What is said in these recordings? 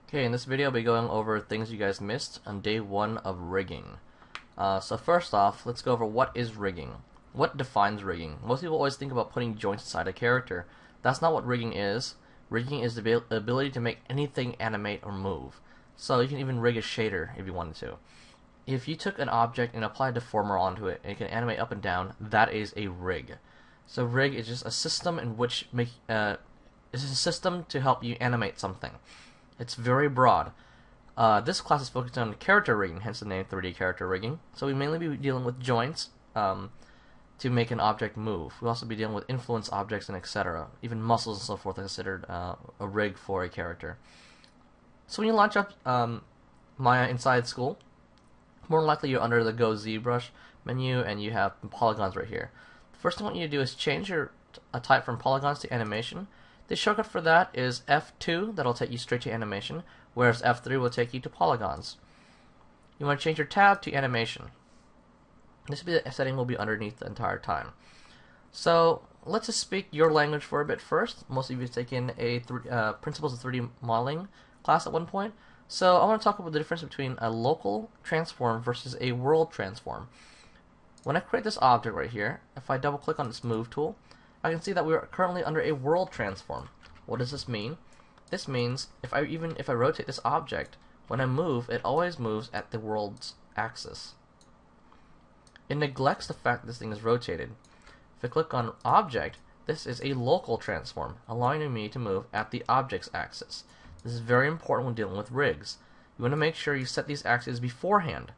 Okay, in this video I'll be going over things you guys missed on day 1 of rigging. So first off, let's go over what is rigging. What defines rigging? Most people always think about putting joints inside a character. That's not what rigging is. Rigging is the ability to make anything animate or move. So you can even rig a shader if you wanted to. If you took an object and applied a deformer onto it and it can animate up and down, that is a rig. So rig is just a system in which it's a system to help you animate something. It's very broad. This class is focused on character rigging, hence the name 3D character rigging. So we mainly be dealing with joints to make an object move. We'll also be dealing with influence objects and etc. Even muscles and so forth are considered a rig for a character. So when you launch up Maya inside school, more than likely you're under the Go ZBrush menu and you have polygons right here. The first thing I want you to do is change your type from polygons to animation. The shortcut for that is F2, that'll take you straight to animation, whereas F3 will take you to polygons. You want to change your tab to animation. This setting will be underneath the entire time. So let's just speak your language for a bit first. Most of you have taken a Principles of 3D Modeling class at one point. So I want to talk about the difference between a local transform versus a world transform. When I create this object right here, if I double click on this move tool, I can see that we are currently under a world transform. What does this mean? This means if I rotate this object, when I move, it always moves at the world's axis. It neglects the fact that this thing is rotated. If I click on object, this is a local transform, allowing me to move at the object's axis. This is very important when dealing with rigs. You want to make sure you set these axes beforehand.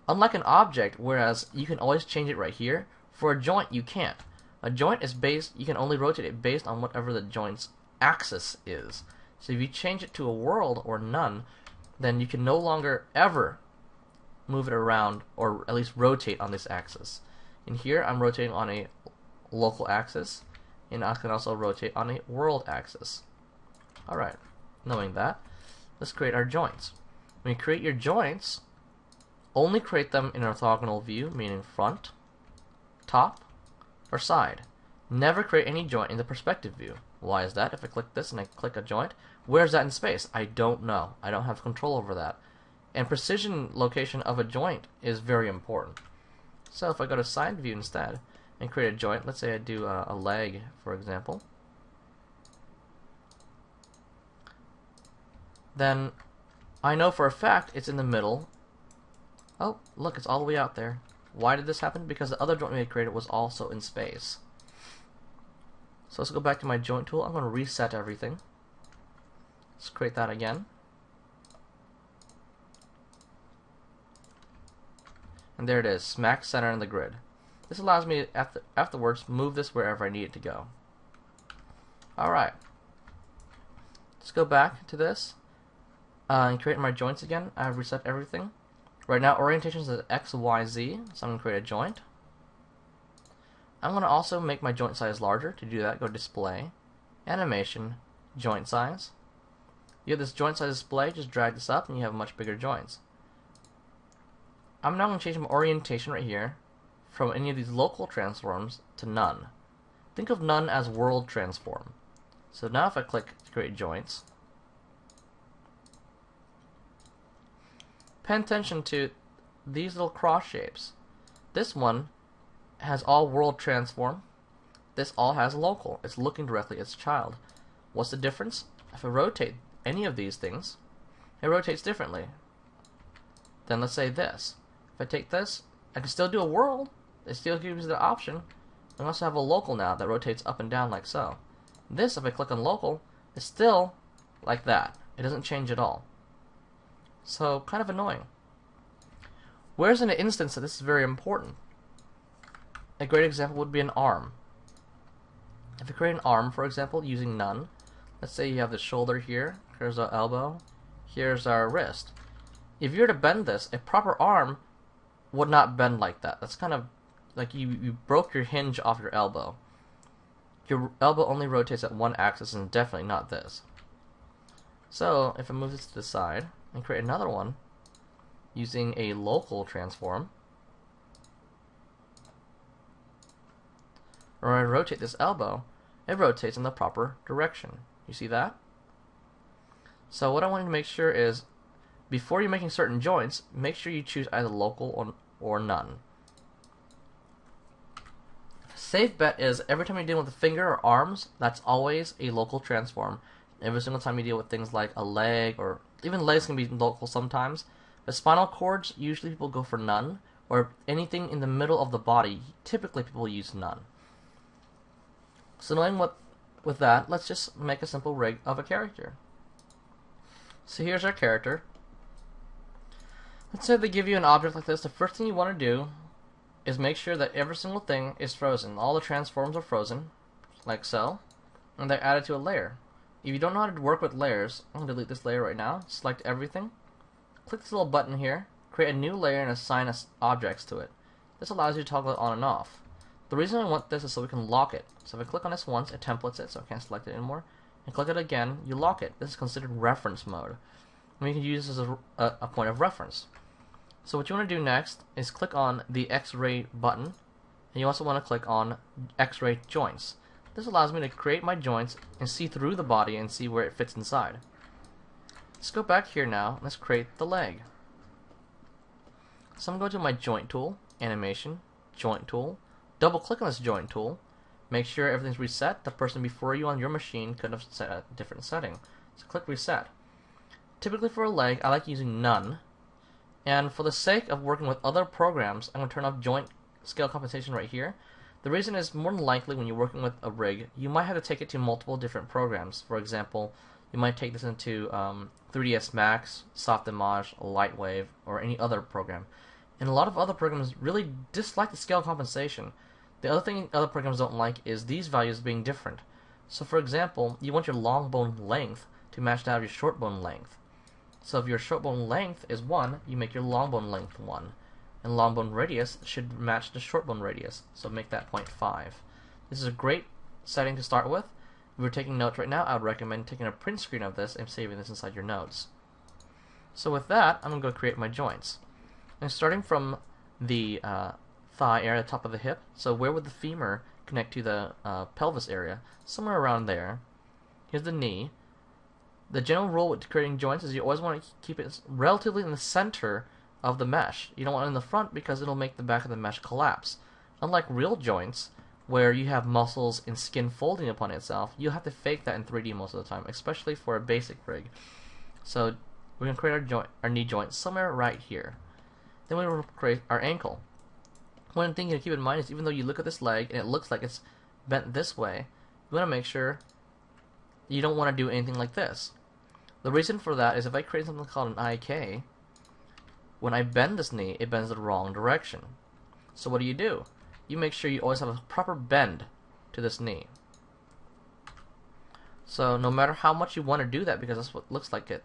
Unlike an object, whereas you can always change it right here, for a joint you can't. A joint is based, you can only rotate it based on whatever the joint's axis is. So if you change it to a world or none, then you can no longer ever move it around or at least rotate on this axis. In here I'm rotating on a local axis, and I can also rotate on a world axis. Alright, knowing that, let's create our joints. When you create your joints, only create them in orthogonal view, meaning front, top, or side. Never create any joint in the perspective view. Why is that? If I click this and I click a joint, where's that in space? I don't know. I don't have control over that. And precision location of a joint is very important. So if I go to side view instead and create a joint, let's say I do a leg, for example, then I know for a fact it's in the middle. Oh, look, it's all the way out there. Why did this happen? Because the other joint we had created was also in space. So let's go back to my joint tool. I'm going to reset everything. Let's create that again. And there it is, smack center in the grid. This allows me to afterwards move this wherever I need it to go. Alright. Let's go back to this and create my joints again. I've reset everything. Right now, orientation is X, Y, Z, so I'm going to create a joint. I'm going to also make my joint size larger. To do that, go to Display, Animation, Joint Size. You have this joint size display, just drag this up and you have much bigger joints. I'm now going to change my orientation right here from any of these local transforms to none. Think of none as world transform. So now if I click to create joints, pay attention to these little cross shapes. This one has all world transform. This all has local. It's looking directly at its child. What's the difference? If I rotate any of these things, it rotates differently. Then let's say this. If I take this, I can still do a world. It still gives you the option. I also have a local now that rotates up and down like so. This, if I click on local, is still like that. It doesn't change at all. So, kind of annoying. Where's an instance that this is very important? A great example would be an arm. If I create an arm, for example, using none, let's say you have the shoulder here, here's our elbow, here's our wrist. If you were to bend this, a proper arm would not bend like that. That's kind of like you broke your hinge off your elbow. Your elbow only rotates at one axis and definitely not this. So, if I move this to the side, and create another one using a local transform, or I rotate this elbow, it rotates in the proper direction. You see that? So what I want you to make sure is, before you're making certain joints, make sure you choose either local or none. Safe bet is every time you deal with a finger or arms, that's always a local transform. Every single time you deal with things like a leg, or even legs can be local sometimes. But spinal cords, usually people go for none, or anything in the middle of the body, typically people use none. So knowing with that, let's just make a simple rig of a character. So here's our character. Let's say they give you an object like this. The first thing you want to do is make sure that every single thing is frozen. All the transforms are frozen, like so, and they're added to a layer. If you don't know how to work with layers, I'm going to delete this layer right now. Select everything. Click this little button here. Create a new layer and assign objects to it. This allows you to toggle it on and off. The reason I want this is so we can lock it. So if I click on this once, it templates it, so I can't select it anymore. And click it again, you lock it. This is considered reference mode. And we can use this as a point of reference. So what you want to do next is click on the X-ray button, and you also want to click on X-ray joints. This allows me to create my joints and see through the body and see where it fits inside. Let's go back here now. Let's create the leg. So I'm going to go to my joint tool, animation, joint tool, double click on this joint tool, make sure everything's reset. The person before you on your machine could have set a different setting. So click reset. Typically for a leg, I like using none. And for the sake of working with other programs, I'm going to turn off joint scale compensation right here. The reason is, more than likely when you're working with a rig, you might have to take it to multiple different programs. For example, you might take this into 3ds Max, Softimage, Lightwave, or any other program. And a lot of other programs really dislike the scale compensation. The other thing other programs don't like is these values being different. So for example, you want your long bone length to match that of your short bone length. So if your short bone length is 1, you make your long bone length 1. And long bone radius should match the short bone radius, so make that 0.5. This is a great setting to start with. If you're taking notes right now, I would recommend taking a print screen of this and saving this inside your notes. So with that, I'm going to go create my joints. And starting from the thigh area, the top of the hip, so where would the femur connect to the pelvis area? Somewhere around there. Here's the knee. The general rule with creating joints is you always want to keep it relatively in the center of the mesh. You don't want it in the front because it'll make the back of the mesh collapse. Unlike real joints, where you have muscles and skin folding upon itself, you'll have to fake that in 3D most of the time, especially for a basic rig. So we're going to create our knee joint somewhere right here. Then we're going to create our ankle. One thing to keep in mind is, even though you look at this leg and it looks like it's bent this way, you want to make sure you don't want to do anything like this. The reason for that is, if I create something called an IK, when I bend this knee, it bends the wrong direction. So what do? You make sure you always have a proper bend to this knee. So no matter how much you want to do that, because that's what looks like it,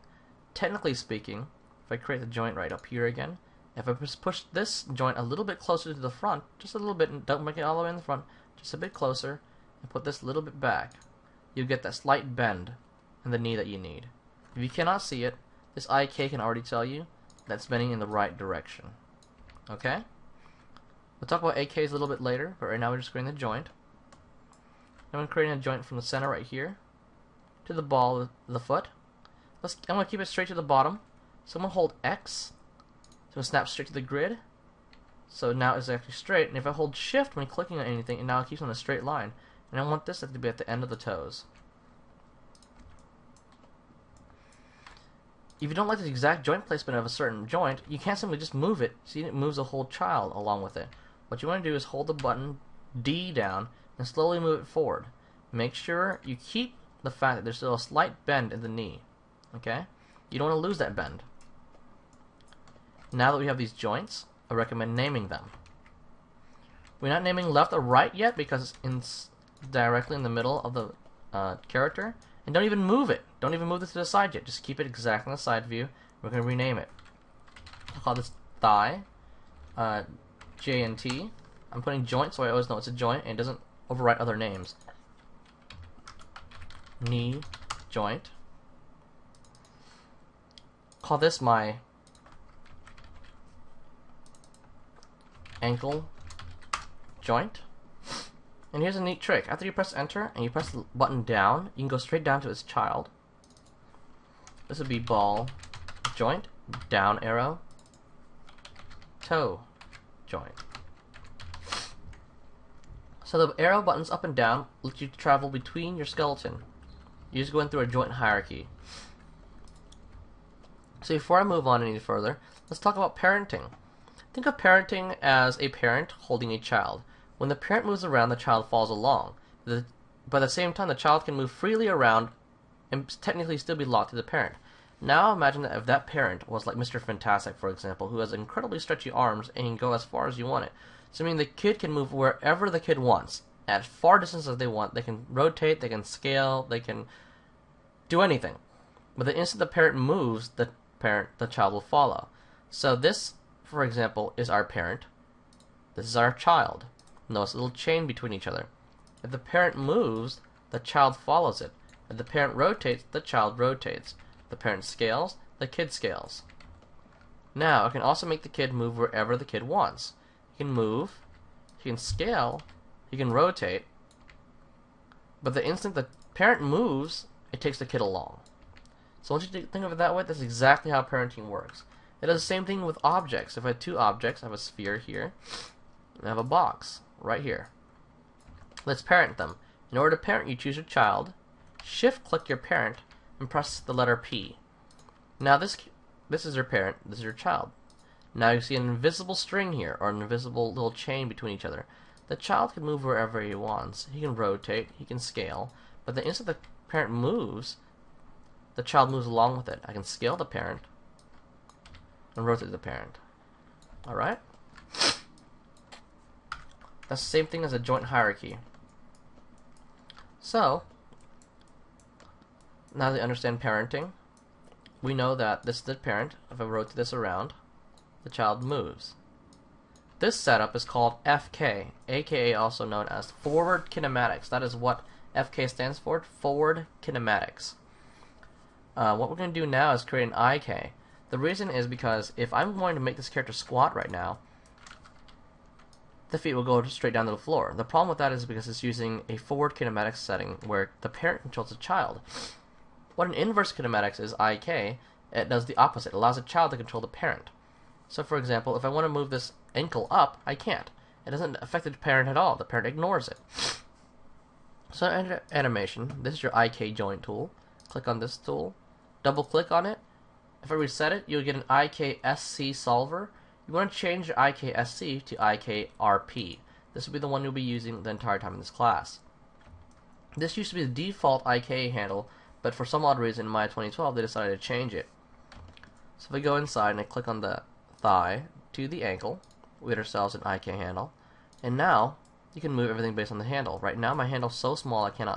technically speaking, if I create the joint right up here again, if I just push this joint a little bit closer to the front, just a little bit, and don't make it all the way in the front, just a bit closer, and put this a little bit back, you get that slight bend in the knee that you need. If you cannot see it, this IK can already tell you that's bending in the right direction. Okay? We'll talk about AKs a little bit later, but right now we're just creating the joint. I'm creating a joint from the center right here to the ball of the foot. I'm going to keep it straight to the bottom. So I'm going to hold X, so it snaps straight to the grid. So now it's actually straight, and if I hold Shift when clicking on anything, and now it keeps on a straight line. And I want this to be at the end of the toes. If you don't like the exact joint placement of a certain joint, you can't simply just move it. See, it moves the whole child along with it. What you want to do is hold the button D down and slowly move it forward. Make sure you keep the fact that there's still a slight bend in the knee. Okay? You don't want to lose that bend. Now that we have these joints, I recommend naming them. We're not naming left or right yet because it's directly in the middle of the character. And don't even move it. Don't even move this to the side yet. Just keep it exactly on the side view. We're going to rename it. I'll call this thigh, J and T. I'm putting joint so I always know it's a joint and it doesn't overwrite other names. Knee joint. Call this my ankle joint. And here's a neat trick. After you press enter and you press the button down, you can go straight down to its child. this would be ball joint, down arrow, toe joint. So the arrow buttons up and down let you travel between your skeleton. You're just going through a joint hierarchy. So before I move on any further, let's talk about parenting. Think of parenting as a parent holding a child. When the parent moves around, the child follows along. But at the same time, the child can move freely around and technically still be locked to the parent. Now imagine that if that parent was like Mr. Fantastic, for example, who has incredibly stretchy arms and can go as far as you want it. So I mean the kid can move wherever the kid wants, at far distances they want. They can rotate, they can scale, they can do anything. But the instant the parent moves, the child will follow. So this, for example, is our parent. This is our child. Notice a little chain between each other. If the parent moves, the child follows it. If the parent rotates, the child rotates. If the parent scales, the kid scales. Now, I can also make the kid move wherever the kid wants. He can move, he can scale, he can rotate, but the instant the parent moves, it takes the kid along. So once you think of it that way, that's exactly how parenting works. It does the same thing with objects. If I have two objects, I have a sphere here, and I have a box right here. Let's parent them. In order to parent, you choose your child, shift-click your parent, and press the letter P. Now this is your parent, this is your child. Now you see an invisible string here, or an invisible little chain between each other. The child can move wherever he wants. He can rotate, he can scale, but the instant the parent moves, the child moves along with it. I can scale the parent and rotate the parent. Alright? That's the same thing as a joint hierarchy. So, now that you understand parenting, we know that this is the parent. If I rotate this around, the child moves. This setup is called FK, aka also known as forward kinematics. That is what FK stands for, forward kinematics. What we're going to do now is create an IK. The reason is because if I'm going to make this character squat right now, the feet will go straight down to the floor. The problem with that is because it's using a forward kinematics setting where the parent controls the child. What an inverse kinematics is, IK, it does the opposite. It allows the child to control the parent. So for example, if I want to move this ankle up, I can't. It doesn't affect the parent at all. The parent ignores it. So in animation, this is your IK joint tool. Click on this tool. Double click on it. If I reset it, you'll get an IKSC solver. You want to change your IKSC to IKRP. This will be the one you'll be using the entire time in this class. This used to be the default IK handle, but for some odd reason in Maya 2012 they decided to change it. So if I go inside and I click on the thigh to the ankle, we get ourselves an IK handle. And now you can move everything based on the handle. Right now my handle's so small I cannot